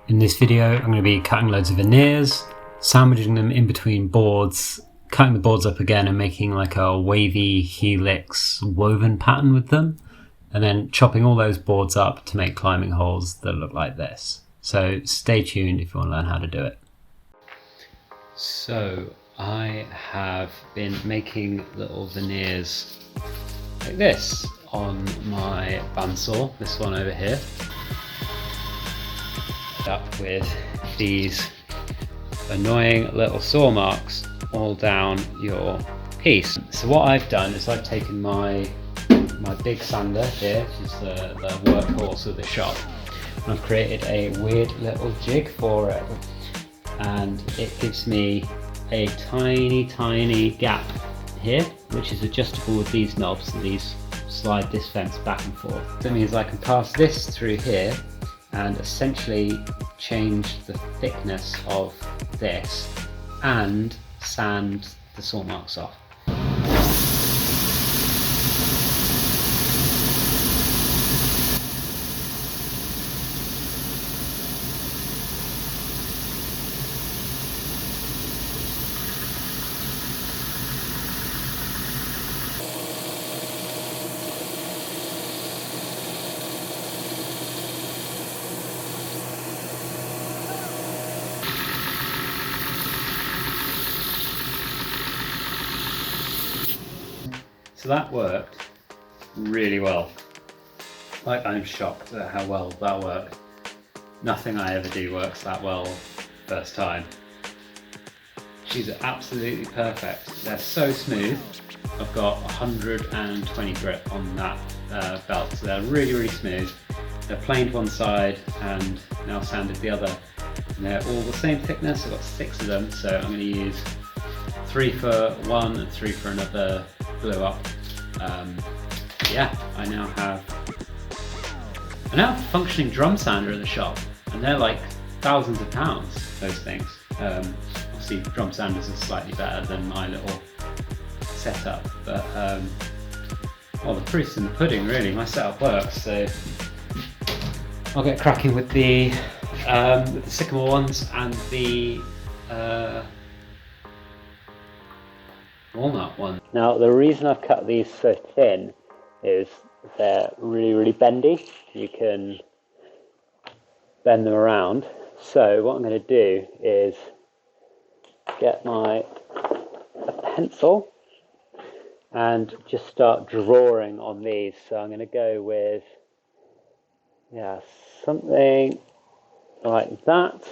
In this video, I'm going to be cutting loads of veneers, sandwiching them in between boards, cutting the boards up again and making like a wavy helix woven pattern with them, and then chopping all those boards up to make climbing holes that look like this. So stay tuned if you want to learn how to do it. So I have been making little veneers like this on my bandsaw, this one over here. Up with these annoying little saw marks all down your piece. So what I've done is I've taken my big sander here, which is the workhorse of the shop, and I've created a weird little jig for it, and it gives me a tiny gap here, which is adjustable with these knobs, and these slide this fence back and forth. That means I can pass this through here and essentially change the thickness of this and sand the saw marks off. So that worked really well. Like, I'm shocked at how well that worked. Nothing I ever do works that well first time. These are absolutely perfect. They're so smooth. I've got 120 grip on that belt, so they're really smooth. They're planed one side and now sanded the other. And they're all the same thickness. I've got 6 of them, so I'm going to use 3 for one and 3 for another glue up. Yeah, I now have a functioning drum sander in the shop, and they're like thousands of pounds, those things. Obviously drum sanders are slightly better than my little setup, but well, the proof's in the pudding really. My setup works, so I'll get cracking with the sycamore ones and the walnut one. Now the reason I've cut these so thin is they're really bendy. You can bend them around. So what I'm going to do is get a pencil and just start drawing on these. So I'm going to go with something like that.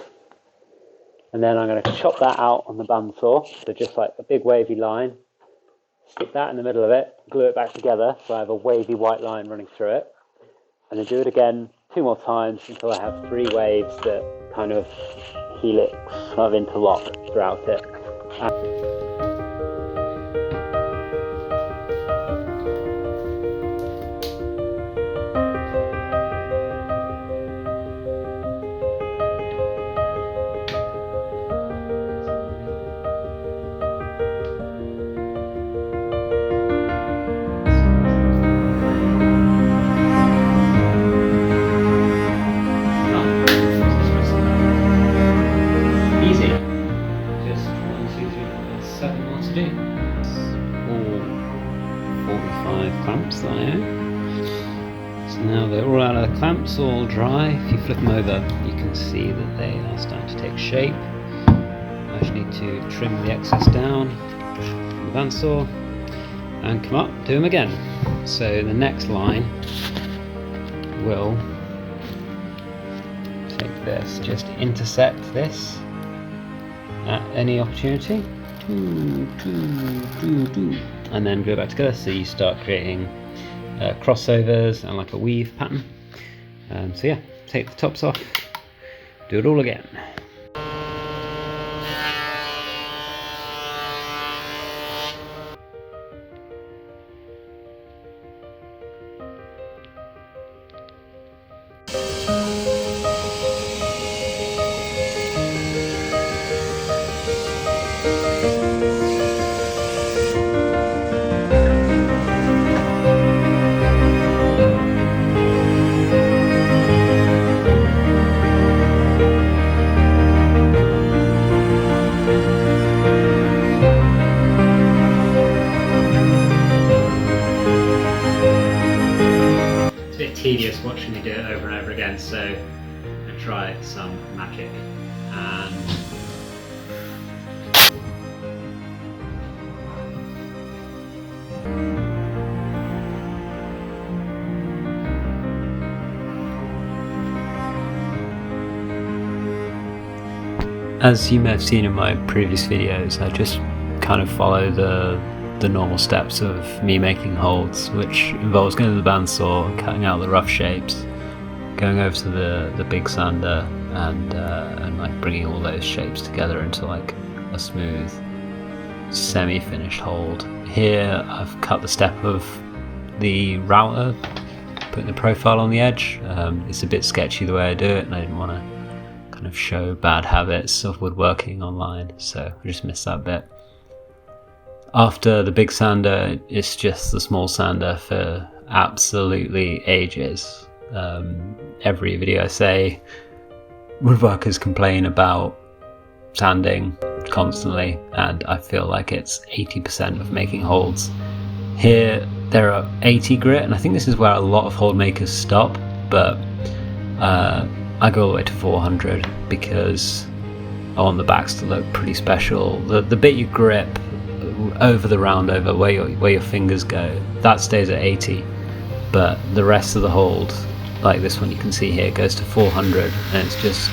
And then I'm going to chop that out on the bandsaw, so just like a big wavy line, stick that in the middle of it, glue it back together so I have a wavy white line running through it, and then do it again 2 more times until I have 3 waves that kind of helix, kind of interlock throughout it. Clamps that I own. So now they're all out of the clamps, all dry. If you flip them over, you can see that they are starting to take shape. I just need to trim the excess down on the bandsaw and come up, do them again. So the next line will take this, just intersect this at any opportunity. And then go back together, so you start creating crossovers and like a weave pattern. So yeah, take the tops off, do it all again. I'm going to try some magic. And as you may have seen in my previous videos, I just kind of follow the normal steps of me making holds, which involves going to the bandsaw, cutting out the rough shapes, going over to the big sander, and like bringing all those shapes together into like a smooth, semi-finished hold. Here I've cut the step of the router, putting the profile on the edge. It's a bit sketchy the way I do it, and I didn't want to kind of show bad habits of woodworking online, so I just missed that bit. After the big sander, it's just the small sander for absolutely ages. Every video I say, woodworkers complain about sanding constantly, and I feel like it's 80% of making holds. Here there are 80 grit, and I think this is where a lot of hold makers stop, but I go all the way to 400 because I want the backs to look pretty special. The bit you grip over the round over where your fingers go, that stays at 80, but the rest of the hold, like this one you can see here, goes to 400, and it's just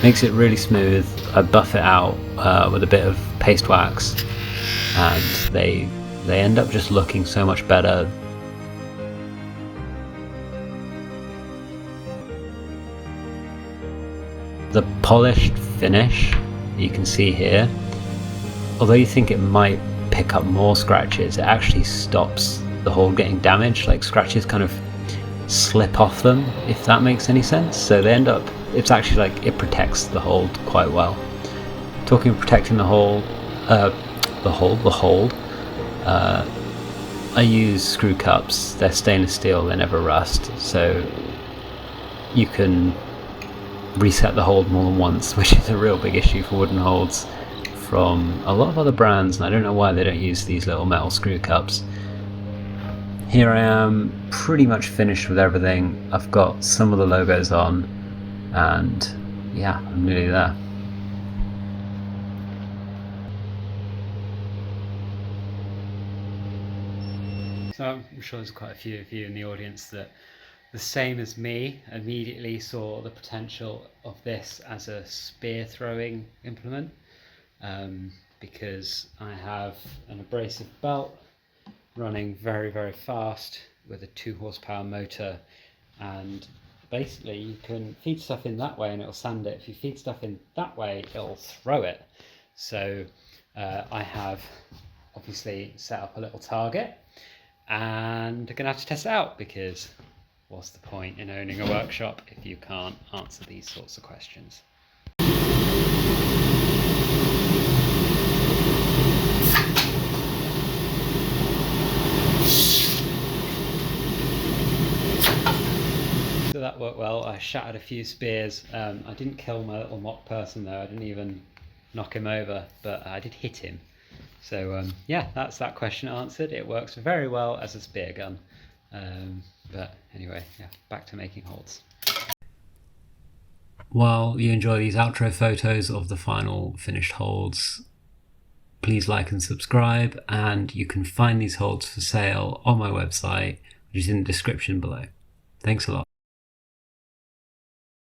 makes it really smooth. I buff it out with a bit of paste wax, and they end up just looking so much better. The polished finish you can see here, although you think it might pick up more scratches, it actually stops the hold getting damaged. Like scratches kind of slip off them, if that makes any sense. So they end up, it's actually like it protects the hold quite well. Talking of protecting the hold, I use screw cups. They're stainless steel, they never rust, so you can reset the hold more than once, which is a real big issue for wooden holds from a lot of other brands, and I don't know why they don't use these little metal screw cups. Here I am, pretty much finished with everything. I've got some of the logos on, and yeah, I'm nearly there. So I'm sure there's quite a few of you in the audience that, the same as me, immediately saw the potential of this as a spear throwing implement, because I have an abrasive belt running very, very fast with a 2 horsepower motor, and basically you can feed stuff in that way and it'll sand it. If you feed stuff in that way, it'll throw it. So I have obviously set up a little target, and I'm gonna have to test it out, because what's the point in owning a workshop if you can't answer these sorts of questions? So that worked well. I shattered a few spears. I didn't kill my little mock person though. I didn't even knock him over, but I did hit him. So yeah, that's that question answered. It works very well as a spear gun. But anyway, yeah, back to making holds. While you enjoy these outro photos of the final finished holds, please like and subscribe, and you can find these holds for sale on my website, which is in the description below. Thanks a lot.